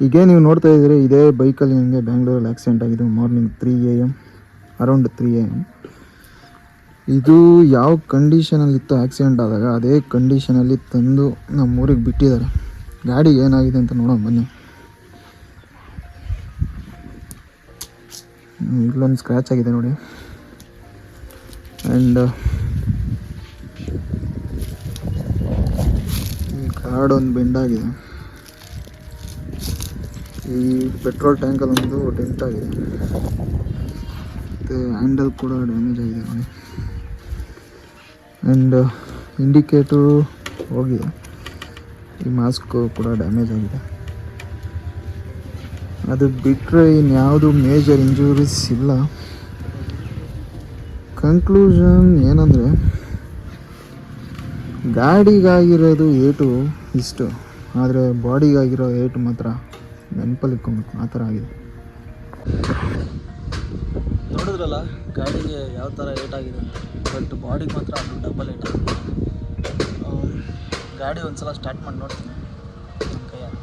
ಈಗ ನೀವು ನೋಡ್ತಾ ಇದ್ದೀರಿ, ಇದೇ ಬೈಕಲ್ಲಿ ನನಗೆ ಬ್ಯಾಂಗ್ಳೂರಲ್ಲಿ ಆಕ್ಸಿಡೆಂಟ್ ಆಗಿದೆ ಮಾರ್ನಿಂಗ್ 3 AM, ಅರೌಂಡ್ 3 AM. ಇದು ಯಾವ ಕಂಡೀಷನಲ್ಲಿತ್ತು ಆಕ್ಸಿಡೆಂಟ್ ಆದಾಗ ಅದೇ ಕಂಡೀಷನಲ್ಲಿ ತಂದು ನಮ್ಮೂರಿಗೆ ಬಿಟ್ಟಿದ್ದಾರೆ. ಗಾಡಿ ಏನಾಗಿದೆ ಅಂತ ನೋಡೋಣ ಬನ್ನಿ. ಇಲ್ಲೊಂದು ಸ್ಕ್ರ್ಯಾಚ್ ಆಗಿದೆ ನೋಡಿ. ಆ್ಯಂಡ್ ಈ ಕಾರ್ಡ್ ಒಂದು ಬೆಂಡಾಗಿದೆ. ಈ ಪೆಟ್ರೋಲ್ ಟ್ಯಾಂಕಲ್ಲೊಂದು ಡೆಂಟ್ ಆಗಿದೆ. ಮತ್ತು ಹ್ಯಾಂಡಲ್ ಕೂಡ ಡ್ಯಾಮೇಜ್ ಆಗಿದೆ ನೋಡಿ. ಆ್ಯಂಡ್ ಇಂಡಿಕೇಟರು ಹೋಗಿದೆ. ಈ ಮಾಸ್ಕು ಕೂಡ ಡ್ಯಾಮೇಜ್ ಆಗಿದೆ. ಅದು ಬಿಟ್ಟರೆ ಇನ್ಯಾವುದು ಮೇಜರ್ ಇಂಜುರೀಸ್ ಇಲ್ಲ. ಕನ್ಕ್ಲೂಷನ್ ಏನಂದರೆ, ಗಾಡಿಗಾಗಿರೋದು ಏಟು ಇಷ್ಟು, ಆದರೆ ಬಾಡಿಗಾಗಿರೋ ಏಟು ಮಾತ್ರ ನೆನಪಲ್ಲಿ ಇಟ್ಕೊಬೇಕು, ಆ ಥರ ಆಗಿದೆ. ನೋಡಿದ್ರಲ್ಲ ಗಾಡಿಗೆ ಯಾವ ಥರ ಏಟಾಗಿದೆ ಅಂತ. ಬಟ್ ಬಾಡಿಗೆ ಮಾತ್ರ ಅದು ಡಬಲ್ ಏಟಾಗಿದೆ. ಗಾಡಿ ಒಂದು ಸಲ ಸ್ಟಾರ್ಟ್ ಮಾಡಿ ನೋಡ್ತೀನಿ ನನ್ನ ಕೈಯಲ್ಲಿ.